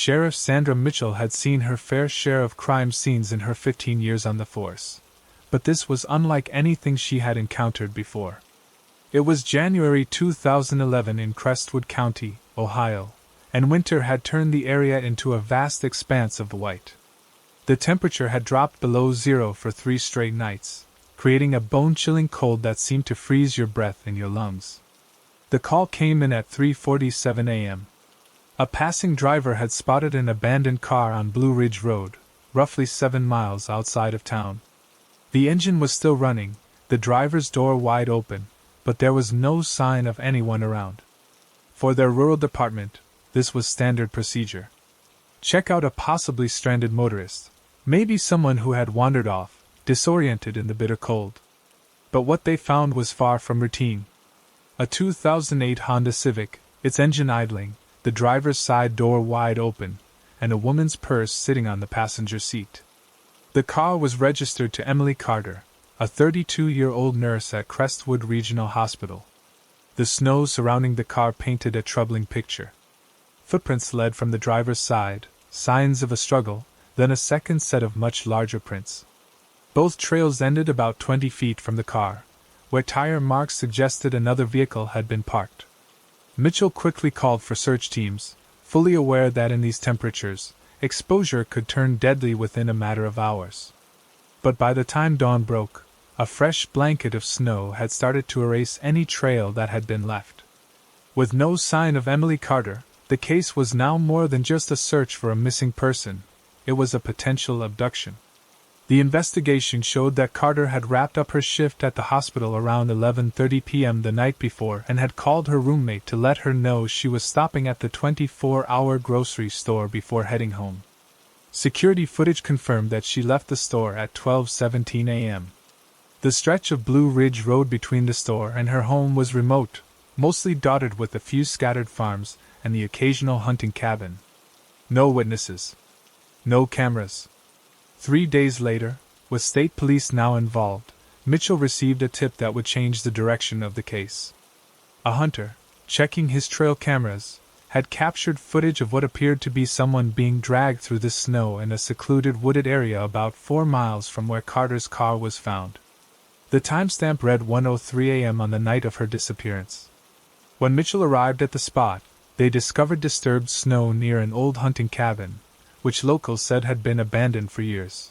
Sheriff Sandra Mitchell had seen her fair share of crime scenes in her 15 years on the force, but this was unlike anything she had encountered before. It was January 2011 in Crestwood County, Ohio, and winter had turned the area into a vast expanse of white. The temperature had dropped below zero for 3 straight nights, creating a bone-chilling cold that seemed to freeze your breath in your lungs. The call came in at 3:47 a.m. A passing driver had spotted an abandoned car on Blue Ridge Road, roughly 7 miles outside of town. The engine was still running, the driver's door wide open, but there was no sign of anyone around. For their rural department, this was standard procedure. Check out a possibly stranded motorist, maybe someone who had wandered off, disoriented in the bitter cold. But what they found was far from routine. A 2008 Honda Civic, its engine idling, the driver's side door wide open, and a woman's purse sitting on the passenger seat. The car was registered to Emily Carter, a 32-year-old nurse at Crestwood Regional Hospital. The snow surrounding the car painted a troubling picture. Footprints led from the driver's side, signs of a struggle, then a second set of much larger prints. Both trails ended about 20 feet from the car, where tire marks suggested another vehicle had been parked. Mitchell quickly called for search teams, fully aware that in these temperatures, exposure could turn deadly within a matter of hours. But by the time dawn broke, a fresh blanket of snow had started to erase any trail that had been left. With no sign of Emily Carter, the case was now more than just a search for a missing person, it was a potential abduction. The investigation showed that Carter had wrapped up her shift at the hospital around 11:30 p.m. the night before and had called her roommate to let her know she was stopping at the 24-hour grocery store before heading home. Security footage confirmed that she left the store at 12:17 a.m. The stretch of Blue Ridge Road between the store and her home was remote, mostly dotted with a few scattered farms and the occasional hunting cabin. No witnesses. No cameras. 3 days later, with state police now involved, Mitchell received a tip that would change the direction of the case. A hunter, checking his trail cameras, had captured footage of what appeared to be someone being dragged through the snow in a secluded wooded area about 4 miles from where Carter's car was found. The timestamp read 1:03 a.m. on the night of her disappearance. When Mitchell arrived at the spot, they discovered disturbed snow near an old hunting cabin, which locals said had been abandoned for years.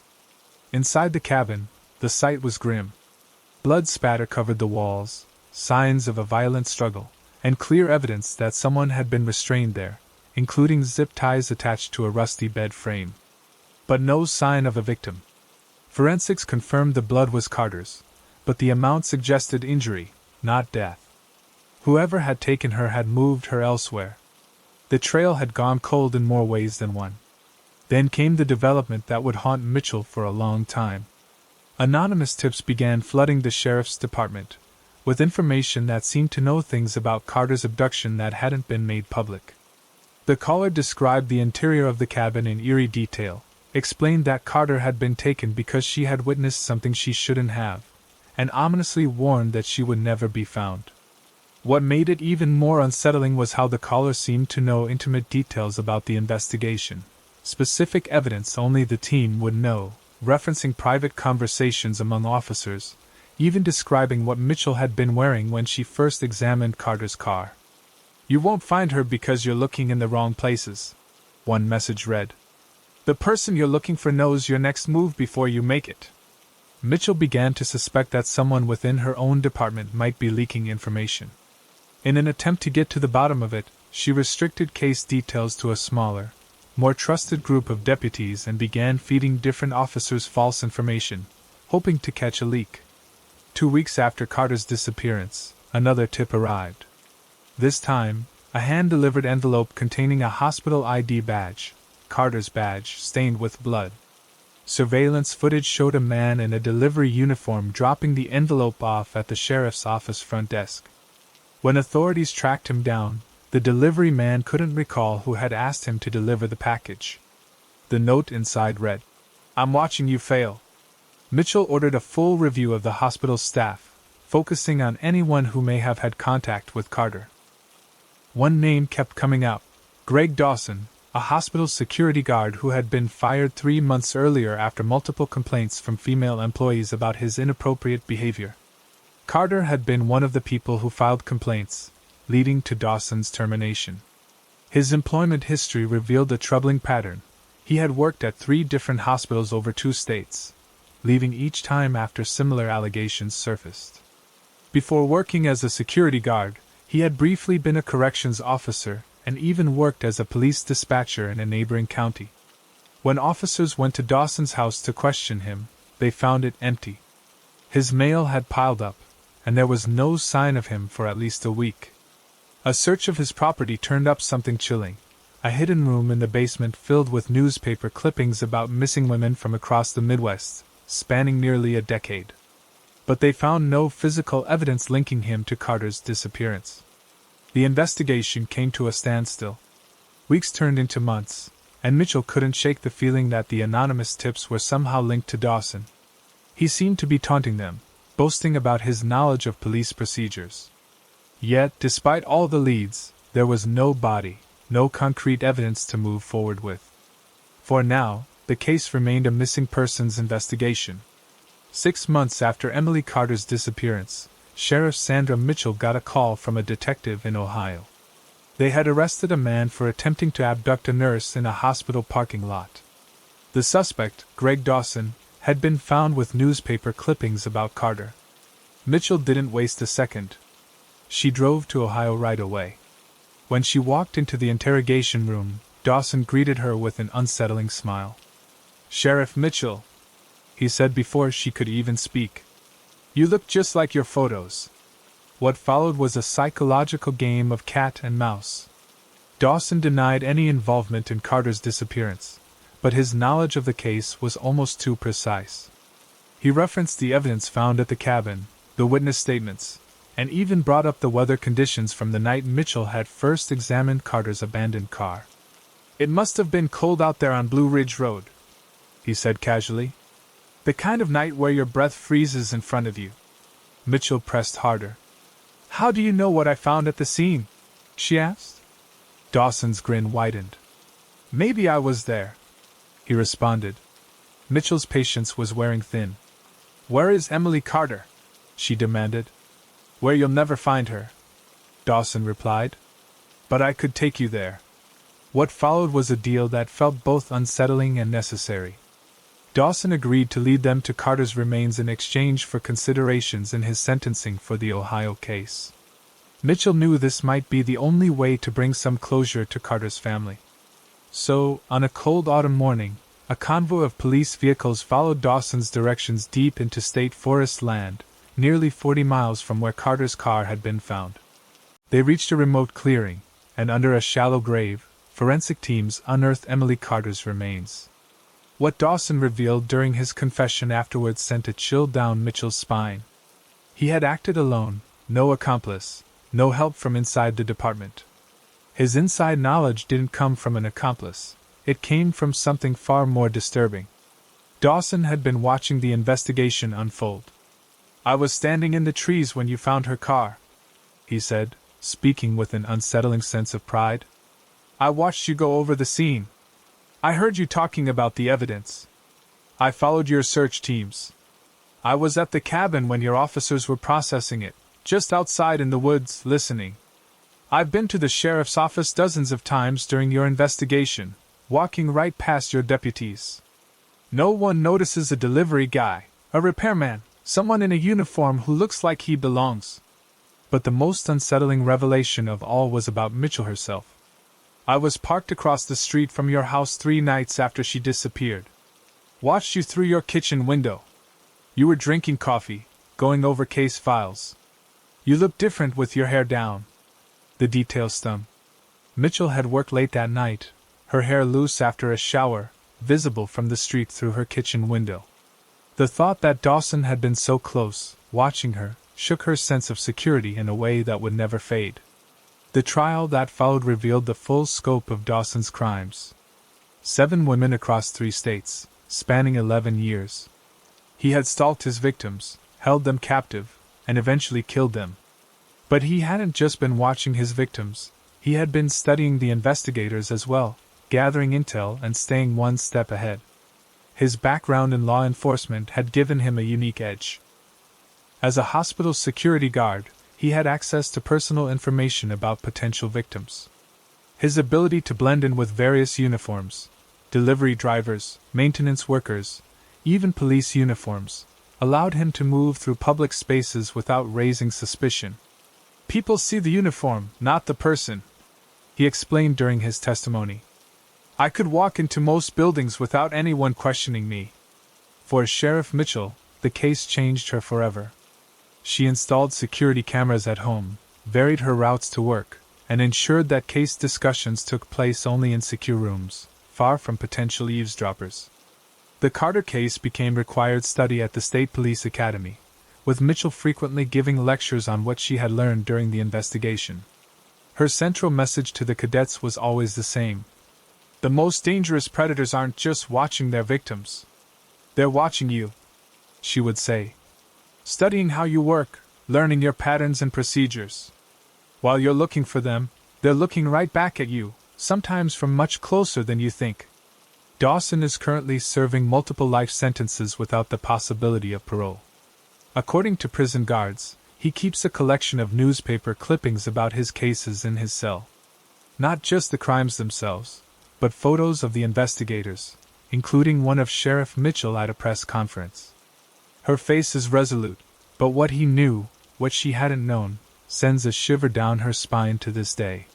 Inside the cabin, the sight was grim. Blood spatter covered the walls, signs of a violent struggle, and clear evidence that someone had been restrained there, including zip ties attached to a rusty bed frame. But no sign of a victim. Forensics confirmed the blood was Carter's, but the amount suggested injury, not death. Whoever had taken her had moved her elsewhere. The trail had gone cold in more ways than one. Then came the development that would haunt Mitchell for a long time. Anonymous tips began flooding the sheriff's department, with information that seemed to know things about Carter's abduction that hadn't been made public. The caller described the interior of the cabin in eerie detail, explained that Carter had been taken because she had witnessed something she shouldn't have, and ominously warned that she would never be found. What made it even more unsettling was how the caller seemed to know intimate details about the investigation. Specific evidence only the team would know, referencing private conversations among officers, even describing what Mitchell had been wearing when she first examined Carter's car. "You won't find her because you're looking in the wrong places," one message read. "The person you're looking for knows your next move before you make it." Mitchell began to suspect that someone within her own department might be leaking information. In an attempt to get to the bottom of it, she restricted case details to a smaller, more trusted group of deputies and began feeding different officers false information, hoping to catch a leak. 2 weeks after Carter's disappearance, another tip arrived. This time, a hand-delivered envelope containing a hospital ID badge, Carter's badge, stained with blood. Surveillance footage showed a man in a delivery uniform dropping the envelope off at the sheriff's office front desk. When authorities tracked him down, the delivery man couldn't recall who had asked him to deliver the package. The note inside read, "I'm watching you fail." Mitchell ordered a full review of the hospital staff, focusing on anyone who may have had contact with Carter. One name kept coming out, Greg Dawson, a hospital security guard who had been fired 3 months earlier after multiple complaints from female employees about his inappropriate behavior. Carter had been one of the people who filed complaints, leading to Dawson's termination. His employment history revealed a troubling pattern. He had worked at 3 different hospitals over 2 states, leaving each time after similar allegations surfaced. Before working as a security guard, he had briefly been a corrections officer and even worked as a police dispatcher in a neighboring county. When officers went to Dawson's house to question him, they found it empty. His mail had piled up, and there was no sign of him for at least a week. A search of his property turned up something chilling. A hidden room in the basement filled with newspaper clippings about missing women from across the Midwest, spanning nearly a decade. But they found no physical evidence linking him to Carter's disappearance. The investigation came to a standstill. Weeks turned into months, and Mitchell couldn't shake the feeling that the anonymous tips were somehow linked to Dawson. He seemed to be taunting them, boasting about his knowledge of police procedures. Yet, despite all the leads, there was no body, no concrete evidence to move forward with. For now, the case remained a missing persons investigation. 6 months after Emily Carter's disappearance, Sheriff Sandra Mitchell got a call from a detective in Ohio. They had arrested a man for attempting to abduct a nurse in a hospital parking lot. The suspect, Greg Dawson, had been found with newspaper clippings about Carter. Mitchell didn't waste a second. She drove to Ohio right away. When she walked into the interrogation room, Dawson greeted her with an unsettling smile. "Sheriff Mitchell," he said before she could even speak. "You look just like your photos." What followed was a psychological game of cat and mouse. Dawson denied any involvement in Carter's disappearance, but his knowledge of the case was almost too precise. He referenced the evidence found at the cabin, the witness statements, and even brought up the weather conditions from the night Mitchell had first examined Carter's abandoned car. "It must have been cold out there on Blue Ridge Road," he said casually. "The kind of night where your breath freezes in front of you." Mitchell pressed harder. "How do you know what I found at the scene?" she asked. Dawson's grin widened. "Maybe I was there," he responded. Mitchell's patience was wearing thin. "Where is Emily Carter?" she demanded. "Where you'll never find her," Dawson replied. "But I could take you there." What followed was a deal that felt both unsettling and necessary. Dawson agreed to lead them to Carter's remains in exchange for considerations in his sentencing for the Ohio case. Mitchell knew this might be the only way to bring some closure to Carter's family. So, on a cold autumn morning, a convoy of police vehicles followed Dawson's directions deep into state forest land, nearly 40 miles from where Carter's car had been found. They reached a remote clearing, and under a shallow grave, forensic teams unearthed Emily Carter's remains. What Dawson revealed during his confession afterwards sent a chill down Mitchell's spine. He had acted alone, no accomplice, no help from inside the department. His inside knowledge didn't come from an accomplice, it came from something far more disturbing. Dawson had been watching the investigation unfold. "I was standing in the trees when you found her car," he said, speaking with an unsettling sense of pride. "I watched you go over the scene. I heard you talking about the evidence. I followed your search teams. I was at the cabin when your officers were processing it, just outside in the woods, listening. I've been to the sheriff's office dozens of times during your investigation, walking right past your deputies. No one notices a delivery guy, a repairman, someone in a uniform who looks like he belongs." But the most unsettling revelation of all was about Mitchell herself. "I was parked across the street from your house 3 nights after she disappeared. Watched you through your kitchen window. You were drinking coffee, going over case files. You looked different with your hair down." The details stung. Mitchell had worked late that night, her hair loose after a shower, visible from the street through her kitchen window. The thought that Dawson had been so close, watching her, shook her sense of security in a way that would never fade. The trial that followed revealed the full scope of Dawson's crimes. 7 women across 3 states, spanning 11 years. He had stalked his victims, held them captive, and eventually killed them. But he hadn't just been watching his victims, he had been studying the investigators as well, gathering intel and staying one step ahead. His background in law enforcement had given him a unique edge. As a hospital security guard, he had access to personal information about potential victims. His ability to blend in with various uniforms, delivery drivers, maintenance workers, even police uniforms, allowed him to move through public spaces without raising suspicion. "People see the uniform, not the person," he explained during his testimony. "I could walk into most buildings without anyone questioning me." For Sheriff Mitchell, the case changed her forever. She installed security cameras at home, varied her routes to work, and ensured that case discussions took place only in secure rooms, far from potential eavesdroppers. The Carter case became required study at the State Police Academy, with Mitchell frequently giving lectures on what she had learned during the investigation. Her central message to the cadets was always the same. "The most dangerous predators aren't just watching their victims. They're watching you," she would say. "Studying how you work, learning your patterns and procedures. While you're looking for them, they're looking right back at you, sometimes from much closer than you think." Dawson is currently serving multiple life sentences without the possibility of parole. According to prison guards, he keeps a collection of newspaper clippings about his cases in his cell. Not just the crimes themselves, but photos of the investigators, including one of Sheriff Mitchell at a press conference. Her face is resolute, but what he knew, what she hadn't known, sends a shiver down her spine to this day.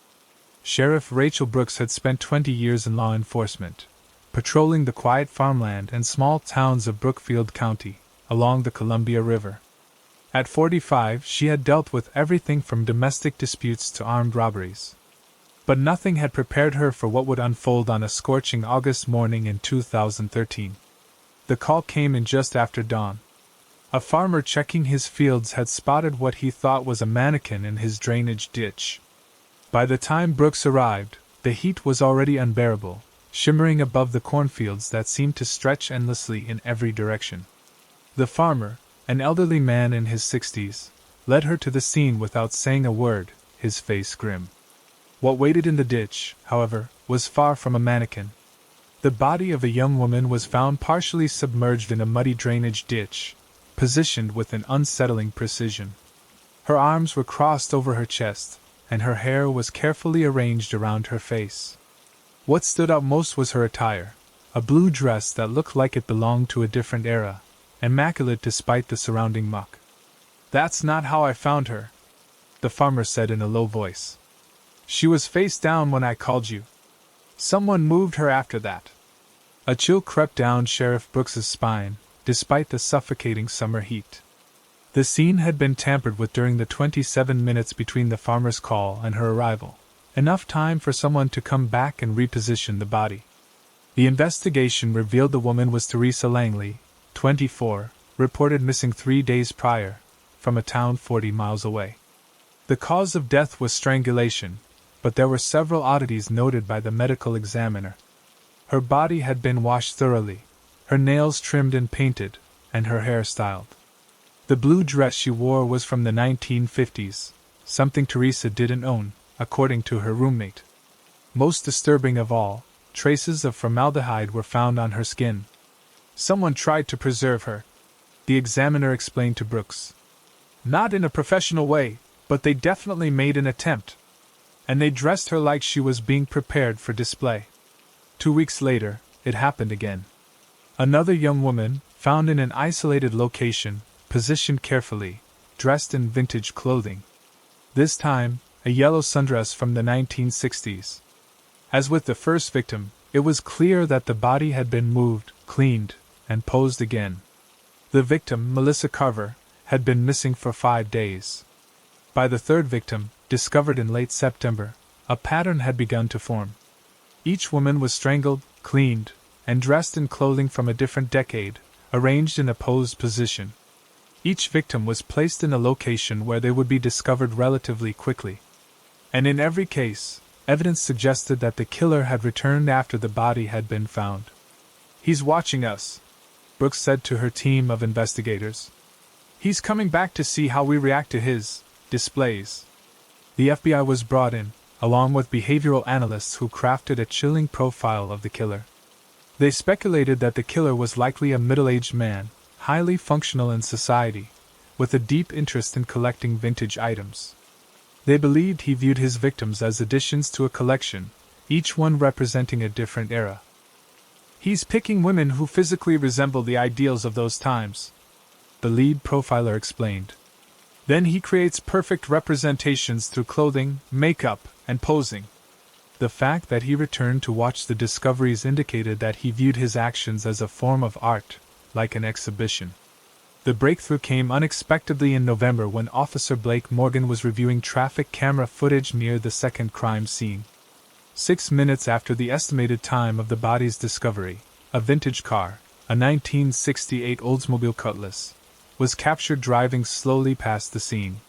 Sheriff Rachel Brooks had spent 20 years in law enforcement, patrolling the quiet farmland and small towns of Brookfield County, along the Columbia River. At 45, she had dealt with everything from domestic disputes to armed robberies. But nothing had prepared her for what would unfold on a scorching August morning in 2013. The call came in just after dawn. A farmer checking his fields had spotted what he thought was a mannequin in his drainage ditch. By the time Brooks arrived, the heat was already unbearable, shimmering above the cornfields that seemed to stretch endlessly in every direction. The farmer, an elderly man in his 60s, led her to the scene without saying a word, his face grim. What waited in the ditch, however, was far from a mannequin. The body of a young woman was found partially submerged in a muddy drainage ditch, positioned with an unsettling precision. Her arms were crossed over her chest, and her hair was carefully arranged around her face. What stood out most was her attire, a blue dress that looked like it belonged to a different era, immaculate despite the surrounding muck. "That's not how I found her," the farmer said in a low voice. "She was face down when I called you. Someone moved her after that." A chill crept down Sheriff Brooks's spine, despite the suffocating summer heat. The scene had been tampered with during the 27 minutes between the farmer's call and her arrival, enough time for someone to come back and reposition the body. The investigation revealed the woman was Teresa Langley, 24, reported missing 3 days prior, from a town 40 miles away. The cause of death was strangulation, but there were several oddities noted by the medical examiner. Her body had been washed thoroughly, her nails trimmed and painted, and her hair styled. The blue dress she wore was from the 1950s, something Teresa didn't own, according to her roommate. Most disturbing of all, traces of formaldehyde were found on her skin. "Someone tried to preserve her," the examiner explained to Brooks. "Not in a professional way, but they definitely made an attempt. And they dressed her like she was being prepared for display." 2 weeks later, it happened again. Another young woman, found in an isolated location, positioned carefully, dressed in vintage clothing. This time, a yellow sundress from the 1960s. As with the first victim, it was clear that the body had been moved, cleaned, and posed again. The victim, Melissa Carver, had been missing for 5 days. By the third victim, discovered in late September, a pattern had begun to form. Each woman was strangled, cleaned, and dressed in clothing from a different decade, arranged in a posed position. Each victim was placed in a location where they would be discovered relatively quickly. And in every case, evidence suggested that the killer had returned after the body had been found. "He's watching us," Brooks said to her team of investigators. "He's coming back to see how we react to his displays." The FBI was brought in, along with behavioral analysts who crafted a chilling profile of the killer. They speculated that the killer was likely a middle-aged man, highly functional in society, with a deep interest in collecting vintage items. They believed he viewed his victims as additions to a collection, each one representing a different era. "He's picking women who physically resemble the ideals of those times," the lead profiler explained. "Then he creates perfect representations through clothing, makeup, and posing." The fact that he returned to watch the discoveries indicated that he viewed his actions as a form of art, like an exhibition. The breakthrough came unexpectedly in November when Officer Blake Morgan was reviewing traffic camera footage near the second crime scene. 6 minutes after the estimated time of the body's discovery, a vintage car, a 1968 Oldsmobile Cutlass, was captured driving slowly past the scene.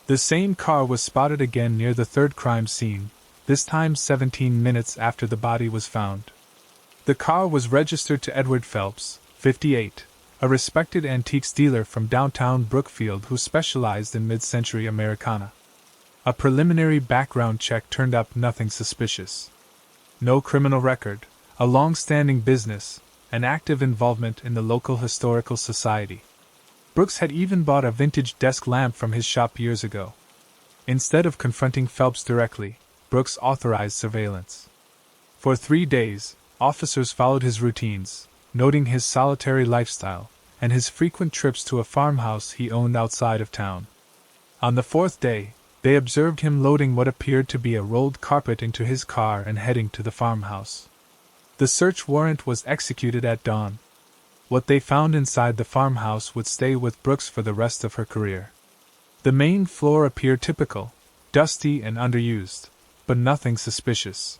The same car was spotted again near the third crime scene, this time 17 minutes after the body was found. The car was registered to Edward Phelps, 58, a respected antiques dealer from downtown Brookfield who specialized in mid-century Americana. A preliminary background check turned up nothing suspicious. No criminal record, a long-standing business, and active involvement in the local historical society. Brooks had even bought a vintage desk lamp from his shop years ago. Instead of confronting Phelps directly, Brooks authorized surveillance. For 3 days, officers followed his routines, noting his solitary lifestyle and his frequent trips to a farmhouse he owned outside of town. On the 4th day, they observed him loading what appeared to be a rolled carpet into his car and heading to the farmhouse. The search warrant was executed at dawn. What they found inside the farmhouse would stay with Brooks for the rest of her career. The main floor appeared typical, dusty and underused, but nothing suspicious.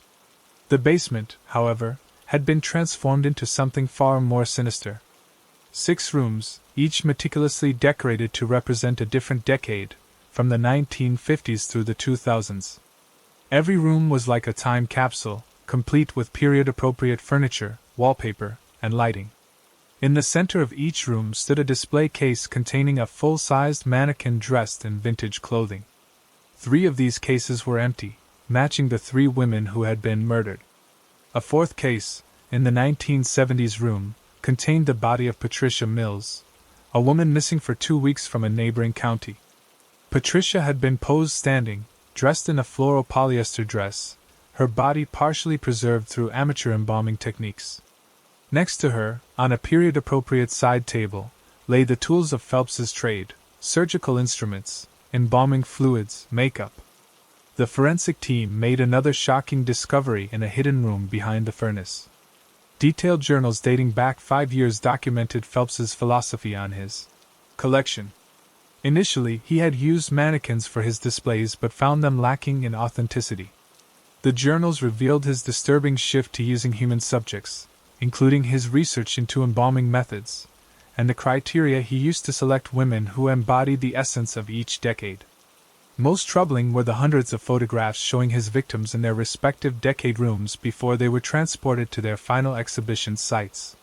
The basement, however, had been transformed into something far more sinister. 6 rooms, each meticulously decorated to represent a different decade, from the 1950s through the 2000s. Every room was like a time capsule, complete with period-appropriate furniture, wallpaper, and lighting. In the center of each room stood a display case containing a full-sized mannequin dressed in vintage clothing. 3 of these cases were empty, matching the 3 women who had been murdered. A 4th case, in the 1970s room, contained the body of Patricia Mills, a woman missing for 2 weeks from a neighboring county. Patricia had been posed standing, dressed in a floral polyester dress, her body partially preserved through amateur embalming techniques. Next to her, on a period-appropriate side table, lay the tools of Phelps's trade, surgical instruments, embalming fluids, makeup. The forensic team made another shocking discovery in a hidden room behind the furnace. Detailed journals dating back 5 years documented Phelps's philosophy on his collection. Initially, he had used mannequins for his displays but found them lacking in authenticity. The journals revealed his disturbing shift to using human subjects, including his research into embalming methods, and the criteria he used to select women who embodied the essence of each decade. Most troubling were the hundreds of photographs showing his victims in their respective decade rooms before they were transported to their final exhibition sites.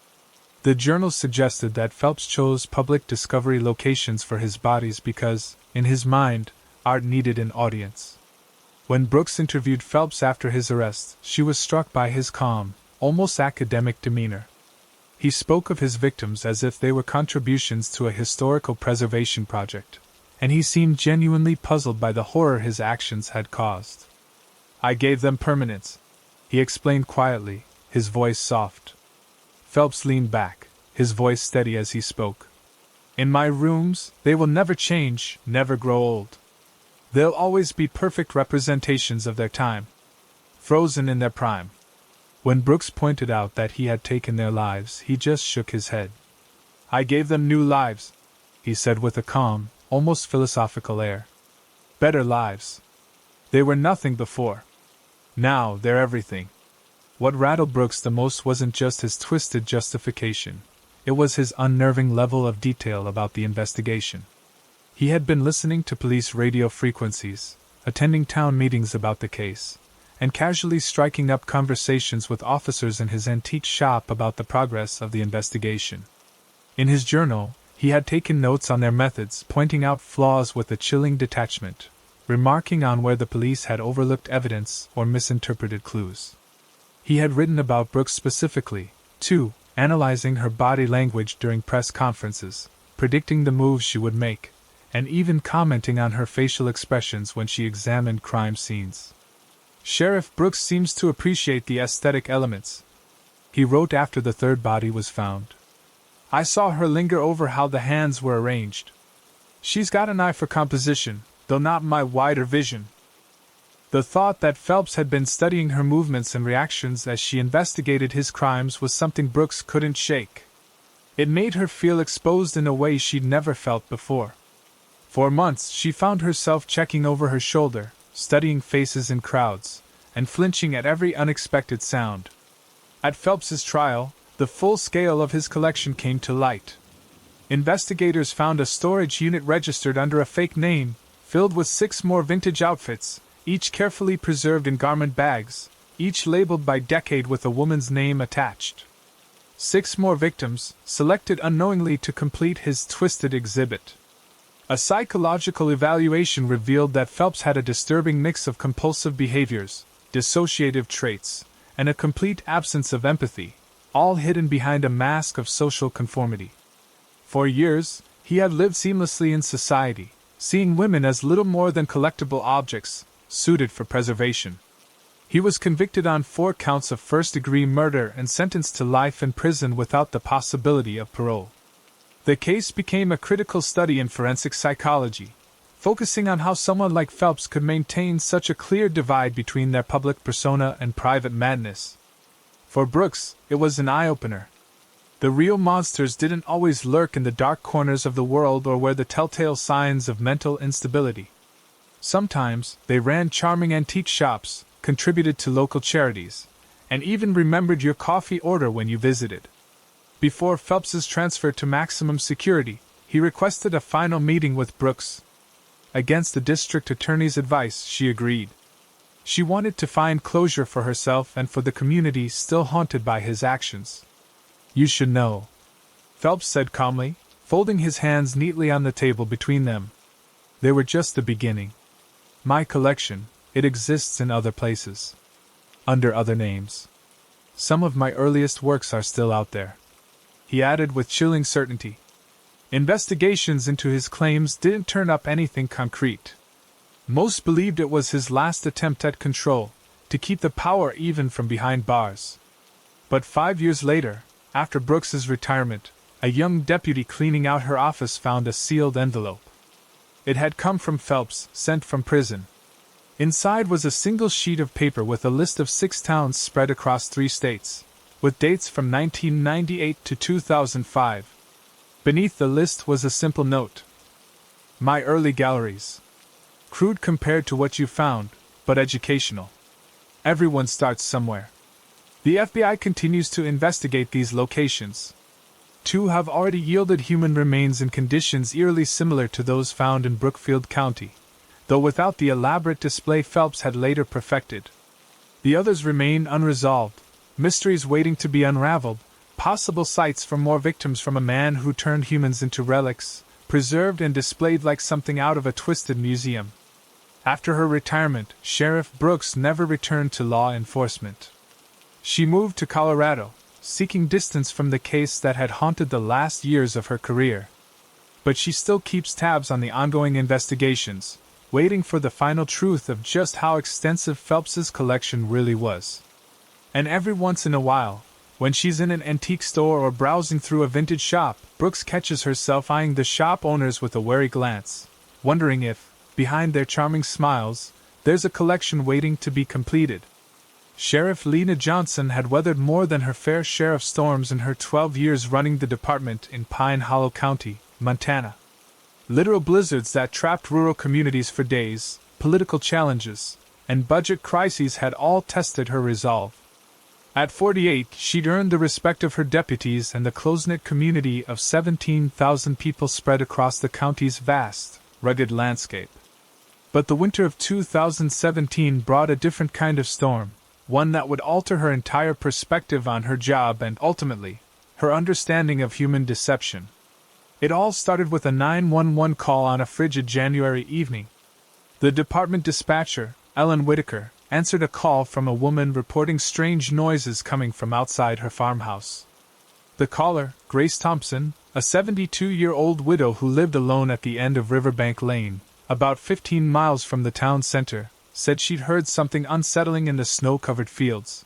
The journals suggested that Phelps chose public discovery locations for his bodies because, in his mind, art needed an audience. When Brooks interviewed Phelps after his arrest, she was struck by his calm, almost academic demeanor. He spoke of his victims as if they were contributions to a historical preservation project, and he seemed genuinely puzzled by the horror his actions had caused. "I gave them permanence," he explained quietly, his voice soft. Phelps leaned back, his voice steady as he spoke. "In my rooms, they will never change, never grow old. They'll always be perfect representations of their time, frozen in their prime." When Brooks pointed out that he had taken their lives, he just shook his head. "I gave them new lives," he said with a calm, almost philosophical air. "Better lives. They were nothing before. Now they're everything." What rattled Brooks the most wasn't just his twisted justification, it was his unnerving level of detail about the investigation. He had been listening to police radio frequencies, attending town meetings about the case, and casually striking up conversations with officers in his antique shop about the progress of the investigation. In his journal, he had taken notes on their methods, pointing out flaws with a chilling detachment, remarking on where the police had overlooked evidence or misinterpreted clues. He had written about Brooks specifically, too, analyzing her body language during press conferences, predicting the moves she would make, and even commenting on her facial expressions when she examined crime scenes. Sheriff Brooks seems to appreciate the aesthetic elements, he wrote after the third body was found. I saw her linger over how the hands were arranged. She's got an eye for composition, though not my wider vision. The thought that Phelps had been studying her movements and reactions as she investigated his crimes was something Brooks couldn't shake. It made her feel exposed in a way she'd never felt before. For months she found herself checking over her shoulder, studying faces in crowds, and flinching at every unexpected sound. At Phelps's trial, the full scale of his collection came to light. Investigators found a storage unit registered under a fake name, filled with 6 more vintage outfits, each carefully preserved in garment bags, each labeled by decade with a woman's name attached. 6 more victims, selected unknowingly to complete his twisted exhibit. A psychological evaluation revealed that Phelps had a disturbing mix of compulsive behaviors, dissociative traits, and a complete absence of empathy, all hidden behind a mask of social conformity. For years, he had lived seamlessly in society, seeing women as little more than collectible objects, suited for preservation. He was convicted on 4 counts of first-degree murder and sentenced to life in prison without the possibility of parole. The case became a critical study in forensic psychology, focusing on how someone like Phelps could maintain such a clear divide between their public persona and private madness. For Brooks, it was an eye-opener. The real monsters didn't always lurk in the dark corners of the world or were the telltale signs of mental instability. Sometimes, they ran charming antique shops, contributed to local charities, and even remembered your coffee order when you visited. Before Phelps's transfer to maximum security, he requested a final meeting with Brooks. Against the district attorney's advice, she agreed. She wanted to find closure for herself and for the community still haunted by his actions. You should know, Phelps said calmly, folding his hands neatly on the table between them. They were just the beginning. My collection, it exists in other places. Under other names. Some of my earliest works are still out there. He added with chilling certainty. Investigations into his claims didn't turn up anything concrete. Most believed it was his last attempt at control, to keep the power even from behind bars. But 5 years later, after Brooks's retirement, a young deputy cleaning out her office found a sealed envelope. It had come from Phelps, sent from prison. Inside was a single sheet of paper with a list of 6 towns spread across 3 states, with dates from 1998 to 2005. Beneath the list was a simple note. My early galleries. Crude compared to what you found, but educational. Everyone starts somewhere. The FBI continues to investigate these locations. 2 have already yielded human remains in conditions eerily similar to those found in Brookfield County, though without the elaborate display Phelps had later perfected. The others remain unresolved, mysteries waiting to be unraveled, possible sites for more victims from a man who turned humans into relics, preserved and displayed like something out of a twisted museum. After her retirement, Sheriff Brooks never returned to law enforcement. She moved to Colorado, seeking distance from the case that had haunted the last years of her career. But she still keeps tabs on the ongoing investigations, waiting for the final truth of just how extensive Phelps's collection really was. And every once in a while, when she's in an antique store or browsing through a vintage shop, Brooks catches herself eyeing the shop owners with a wary glance, wondering if, behind their charming smiles, there's a collection waiting to be completed. Sheriff Lena Johnson had weathered more than her fair share of storms in her 12 years running the department in Pine Hollow County, Montana. Literal blizzards that trapped rural communities for days, political challenges, and budget crises had all tested her resolve. At 48, she'd earned the respect of her deputies and the close-knit community of 17,000 people spread across the county's vast, rugged landscape. But the winter of 2017 brought a different kind of storm, one that would alter her entire perspective on her job and, ultimately, her understanding of human deception. It all started with a 911 call on a frigid January evening. The The department dispatcher, Ellen Whitaker, answered a call from a woman reporting strange noises coming from outside her farmhouse. The caller, Grace Thompson, a 72-year-old widow who lived alone at the end of Riverbank Lane, about 15 miles from the town center, said she'd heard something unsettling in the snow-covered fields.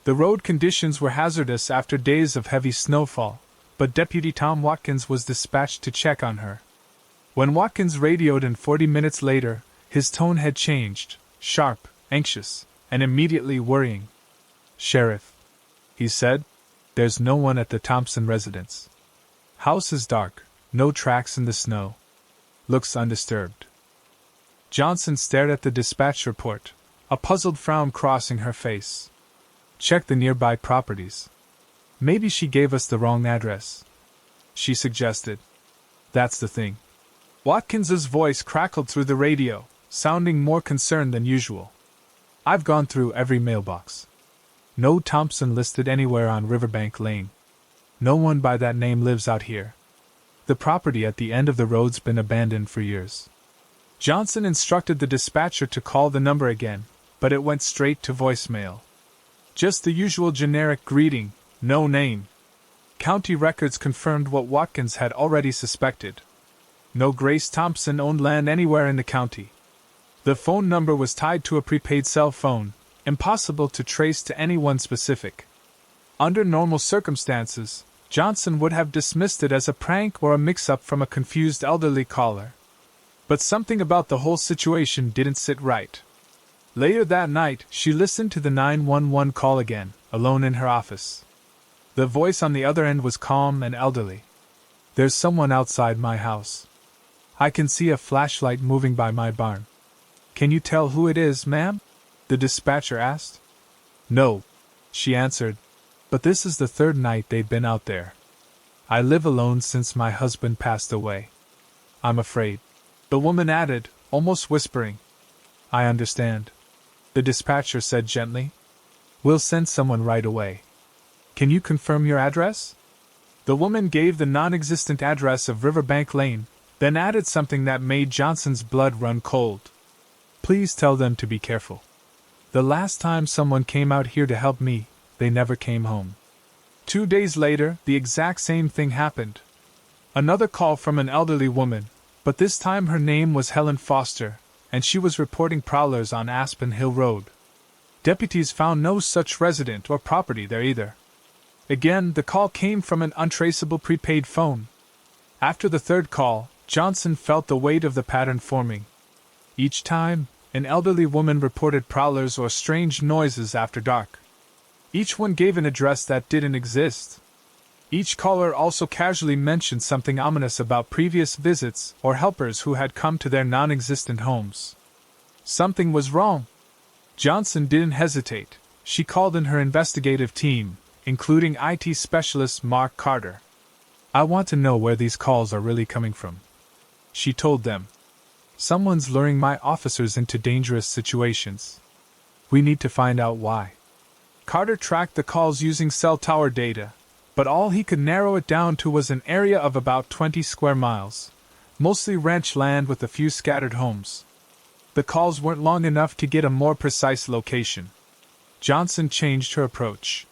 The road conditions were hazardous after days of heavy snowfall, but Deputy Tom Watkins was dispatched to check on her. When Watkins radioed in 40 minutes later, his tone had changed, sharp, anxious, and immediately worrying. "Sheriff," he said, "there's no one at the Thompson residence. House is dark, no tracks in the snow. Looks undisturbed." Johnson stared at the dispatch report, a puzzled frown crossing her face. "Check the nearby properties. Maybe she gave us the wrong address," she suggested. "That's the thing." Watkins's voice crackled through the radio, sounding more concerned than usual. "I've gone through every mailbox. No Thompson listed anywhere on Riverbank Lane. No one by that name lives out here. The property at the end of the road's been abandoned for years." Johnson instructed the dispatcher to call the number again, but it went straight to voicemail. Just the usual generic greeting, no name. County records confirmed what Watkins had already suspected. No Grace Thompson owned land anywhere in the county. The phone number was tied to a prepaid cell phone, impossible to trace to anyone specific. Under normal circumstances, Johnson would have dismissed it as a prank or a mix-up from a confused elderly caller. But something about the whole situation didn't sit right. Later that night, she listened to the 911 call again, alone in her office. The voice on the other end was calm and elderly. "There's someone outside my house. I can see a flashlight moving by my barn." "Can you tell who it is, ma'am?" the dispatcher asked. "No," she answered, "but this is the third night they've been out there. I live alone since my husband passed away. I'm afraid," the woman added, almost whispering. "I understand," the dispatcher said gently. "We'll send someone right away. Can you confirm your address?" The woman gave the non-existent address of Riverbank Lane, then added something that made Johnson's blood run cold. "Please tell them to be careful. The last time someone came out here to help me, they never came home." 2 days later, the exact same thing happened. Another call from an elderly woman, but this time her name was Helen Foster, and she was reporting prowlers on Aspen Hill Road. Deputies found no such resident or property there either. Again, the call came from an untraceable prepaid phone. After the third call, Johnson felt the weight of the pattern forming. Each time, an elderly woman reported prowlers or strange noises after dark. Each one gave an address that didn't exist. Each caller also casually mentioned something ominous about previous visits or helpers who had come to their non-existent homes. Something was wrong. Johnson didn't hesitate. She called in her investigative team, including IT specialist Mark Carter. "I want to know where these calls are really coming from," she told them. "Someone's luring my officers into dangerous situations. We need to find out why." Carter tracked the calls using cell tower data, but all he could narrow it down to was an area of about 20 square miles, mostly ranch land with a few scattered homes. The calls weren't long enough to get a more precise location. Johnson changed her approach.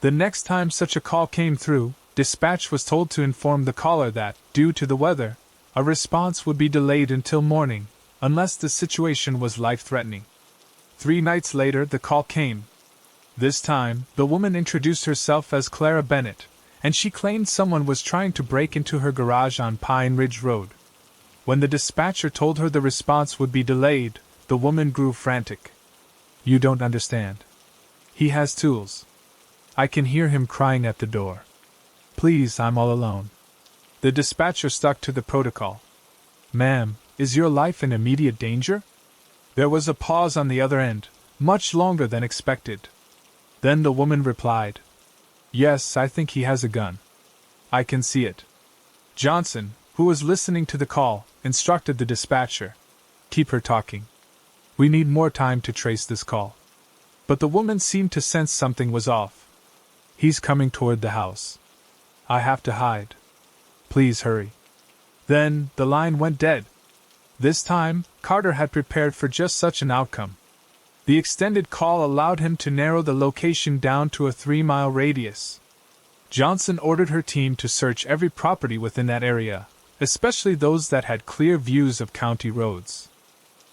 The next time such a call came through, dispatch was told to inform the caller that, due to the weather, a response would be delayed until morning, unless the situation was life-threatening. 3 nights later, the call came. This time, the woman introduced herself as Clara Bennett, and she claimed someone was trying to break into her garage on Pine Ridge Road. When the dispatcher told her the response would be delayed, the woman grew frantic. "You don't understand. He has tools. I can hear him crying at the door. Please, I'm all alone." The dispatcher stuck to the protocol. "Ma'am, is your life in immediate danger?" There was a pause on the other end, much longer than expected. Then the woman replied, "Yes, I think he has a gun. I can see it." Johnson, who was listening to the call, instructed the dispatcher, "Keep her talking. We need more time to trace this call." But the woman seemed to sense something was off. "He's coming toward the house. I have to hide. Please hurry." Then, the line went dead. This time, Carter had prepared for just such an outcome. The extended call allowed him to narrow the location down to a 3-mile radius. Johnson ordered her team to search every property within that area, especially those that had clear views of county roads.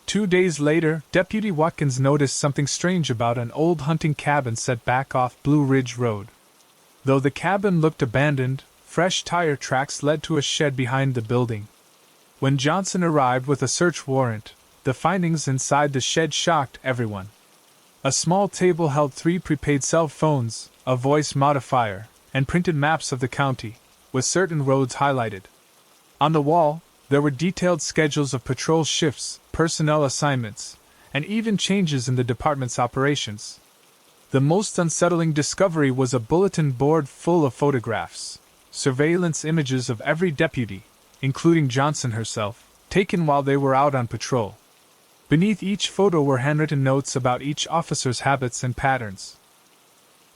2 days later, Deputy Watkins noticed something strange about an old hunting cabin set back off Blue Ridge Road. Though the cabin looked abandoned, fresh tire tracks led to a shed behind the building. When Johnson arrived with a search warrant, the findings inside the shed shocked everyone. A small table held 3 prepaid cell phones, a voice modifier, and printed maps of the county, with certain roads highlighted. On the wall, there were detailed schedules of patrol shifts, personnel assignments, and even changes in the department's operations. The most unsettling discovery was a bulletin board full of photographs, surveillance images of every deputy, including Johnson herself, taken while they were out on patrol. Beneath each photo were handwritten notes about each officer's habits and patterns.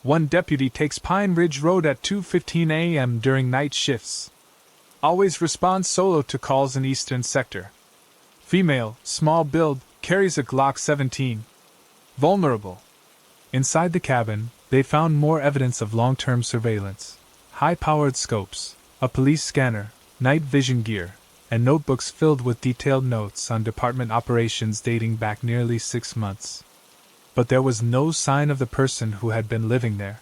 One deputy takes Pine Ridge Road at 2:15 a.m. during night shifts. Always responds solo to calls in Eastern Sector. Female, small build, carries a Glock 17. Vulnerable. Inside the cabin, they found more evidence of long-term surveillance, high-powered scopes, a police scanner, night vision gear, and notebooks filled with detailed notes on department operations dating back nearly 6 months. But there was no sign of the person who had been living there.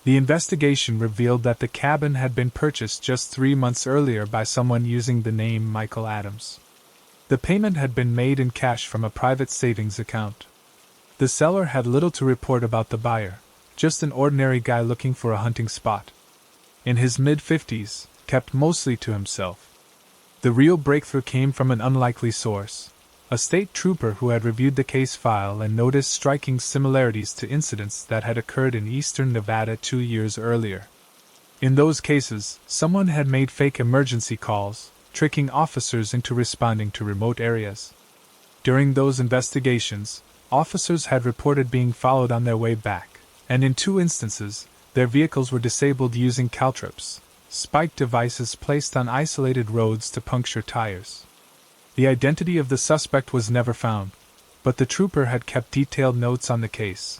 The investigation revealed that the cabin had been purchased just 3 months earlier by someone using the name Michael Adams. The payment had been made in cash from a private savings account. The seller had little to report about the buyer, just an ordinary guy looking for a hunting spot. In his mid-50s, kept mostly to himself. The real breakthrough came from an unlikely source, a state trooper who had reviewed the case file and noticed striking similarities to incidents that had occurred in eastern Nevada 2 years earlier. In those cases, someone had made fake emergency calls, tricking officers into responding to remote areas. During those investigations, officers had reported being followed on their way back, and in 2 instances, their vehicles were disabled using caltrops, spiked devices placed on isolated roads to puncture tires. The identity of the suspect was never found, but the trooper had kept detailed notes on the case,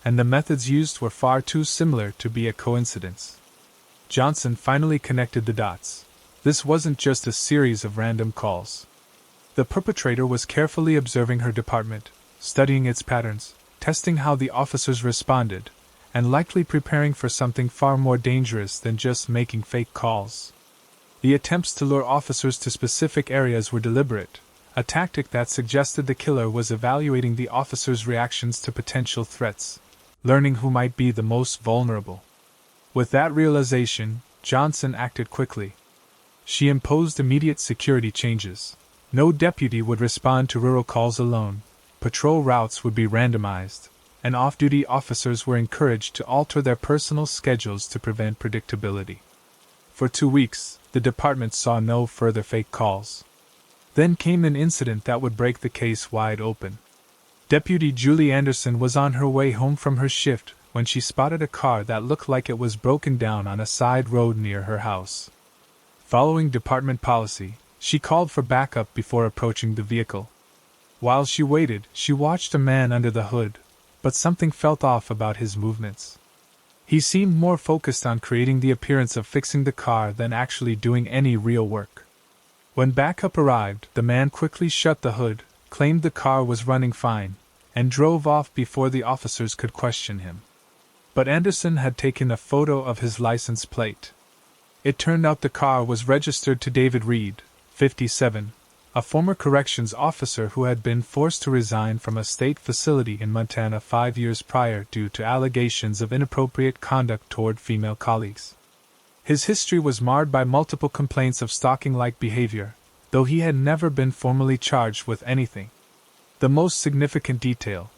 and the methods used were far too similar to be a coincidence. Johnson finally connected the dots. This wasn't just a series of random calls. The perpetrator was carefully observing her department, studying its patterns, testing how the officers responded, and likely preparing for something far more dangerous than just making fake calls. The attempts to lure officers to specific areas were deliberate, a tactic that suggested the killer was evaluating the officers' reactions to potential threats, learning who might be the most vulnerable. With that realization, Johnson acted quickly. She imposed immediate security changes. No deputy would respond to rural calls alone, patrol routes would be randomized, and off-duty officers were encouraged to alter their personal schedules to prevent predictability. For 2 weeks, the department saw no further fake calls. Then came an incident that would break the case wide open. Deputy Julie Anderson was on her way home from her shift when she spotted a car that looked like it was broken down on a side road near her house. Following department policy, she called for backup before approaching the vehicle. While she waited, she watched a man under the hood, but something felt off about his movements. He seemed more focused on creating the appearance of fixing the car than actually doing any real work. When backup arrived, the man quickly shut the hood, claimed the car was running fine, and drove off before the officers could question him. But Anderson had taken a photo of his license plate. It turned out the car was registered to David Reed, 57, a former corrections officer who had been forced to resign from a state facility in Montana 5 years prior due to allegations of inappropriate conduct toward female colleagues. His history was marred by multiple complaints of stalking-like behavior, though he had never been formally charged with anything. The most significant detail: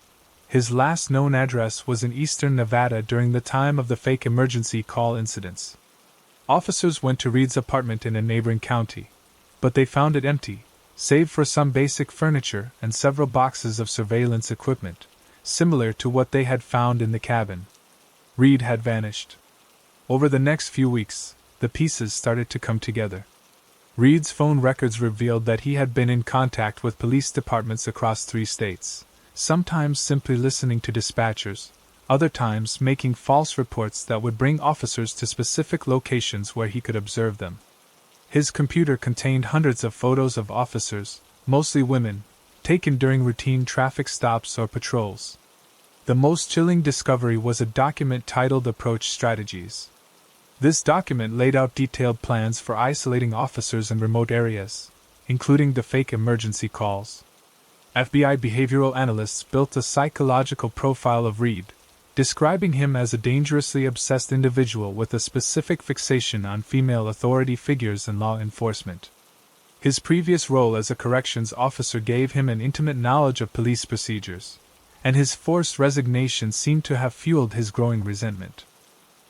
his last known address was in eastern Nevada during the time of the fake emergency call incidents. Officers went to Reed's apartment in a neighboring county, but they found it empty, save for some basic furniture and several boxes of surveillance equipment, similar to what they had found in the cabin. Reed had vanished. Over the next few weeks, the pieces started to come together. Reed's phone records revealed that he had been in contact with police departments across 3 states, sometimes simply listening to dispatchers, other times making false reports that would bring officers to specific locations where he could observe them. His computer contained hundreds of photos of officers, mostly women, taken during routine traffic stops or patrols. The most chilling discovery was a document titled Approach Strategies. This document laid out detailed plans for isolating officers in remote areas, including the fake emergency calls. FBI behavioral analysts built a psychological profile of Reed, describing him as a dangerously obsessed individual with a specific fixation on female authority figures in law enforcement. His previous role as a corrections officer gave him an intimate knowledge of police procedures, and his forced resignation seemed to have fueled his growing resentment.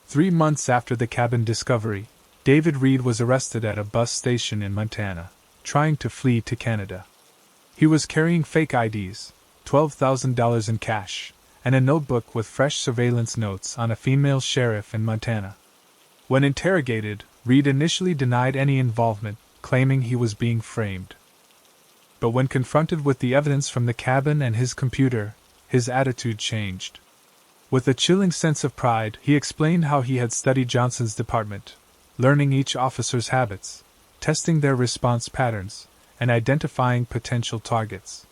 3 months after the cabin discovery, David Reed was arrested at a bus station in Montana, trying to flee to Canada. He was carrying fake IDs, $12,000 in cash, and a notebook with fresh surveillance notes on a female sheriff in Montana. When interrogated, Reed initially denied any involvement, claiming he was being framed. But when confronted with the evidence from the cabin and his computer, his attitude changed. With a chilling sense of pride, he explained how he had studied Johnson's department, learning each officer's habits, testing their response patterns, and identifying potential targets.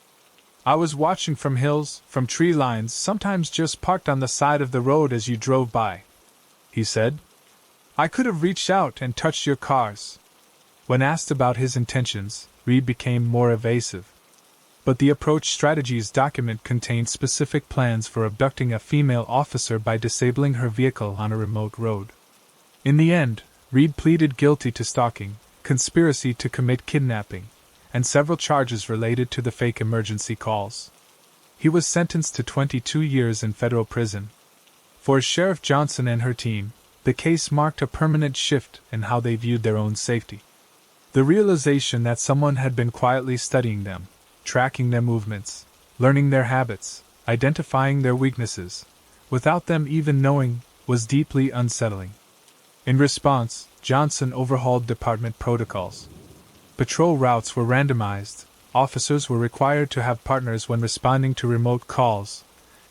"I was watching from hills, from tree lines, sometimes just parked on the side of the road as you drove by," he said. "I could have reached out and touched your cars." When asked about his intentions, Reed became more evasive. But the Approach Strategies document contained specific plans for abducting a female officer by disabling her vehicle on a remote road. In the end, Reed pleaded guilty to stalking, conspiracy to commit kidnapping, and several charges related to the fake emergency calls. He was sentenced to 22 years in federal prison. For Sheriff Johnson and her team, the case marked a permanent shift in how they viewed their own safety. The realization that someone had been quietly studying them, tracking their movements, learning their habits, identifying their weaknesses, without them even knowing, was deeply unsettling. In response, Johnson overhauled department protocols. Patrol routes were randomized, officers were required to have partners when responding to remote calls,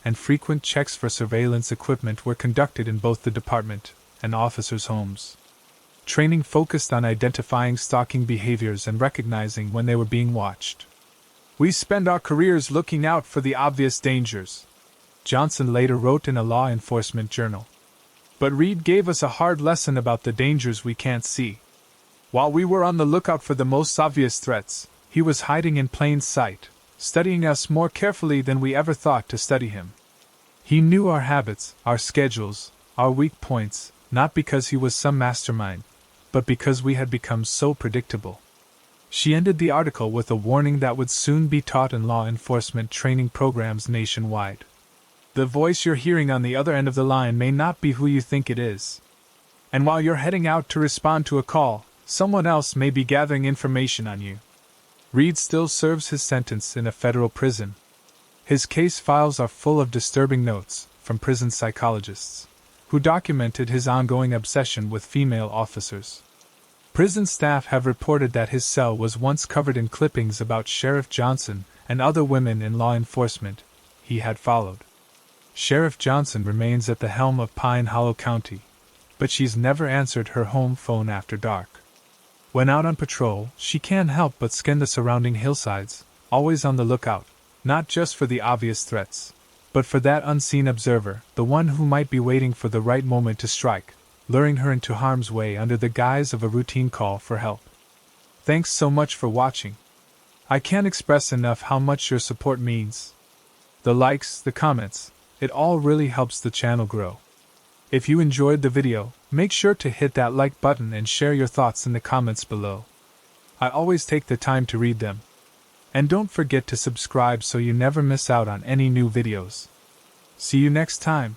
and frequent checks for surveillance equipment were conducted in both the department and officers' homes. Training focused on identifying stalking behaviors and recognizing when they were being watched. "We spend our careers looking out for the obvious dangers," Johnson later wrote in a law enforcement journal. "But Reed gave us a hard lesson about the dangers we can't see. While we were on the lookout for the most obvious threats, he was hiding in plain sight, studying us more carefully than we ever thought to study him. He knew our habits, our schedules, our weak points, not because he was some mastermind, but because we had become so predictable." She ended the article with a warning that would soon be taught in law enforcement training programs nationwide. The voice you're hearing on the other end of the line may not be who you think it is. And while you're heading out to respond to a call, someone else may be gathering information on you. Reed still serves his sentence in a federal prison. His case files are full of disturbing notes from prison psychologists, who documented his ongoing obsession with female officers. Prison staff have reported that his cell was once covered in clippings about Sheriff Johnson and other women in law enforcement he had followed. Sheriff Johnson remains at the helm of Pine Hollow County, but she's never answered her home phone after dark. When out on patrol, she can't help but scan the surrounding hillsides, always on the lookout, not just for the obvious threats, but for that unseen observer, the one who might be waiting for the right moment to strike, luring her into harm's way under the guise of a routine call for help. Thanks so much for watching. I can't express enough how much your support means. The likes, the comments, it all really helps the channel grow. If you enjoyed the video, make sure to hit that like button and share your thoughts in the comments below. I always take the time to read them. And don't forget to subscribe so you never miss out on any new videos. See you next time.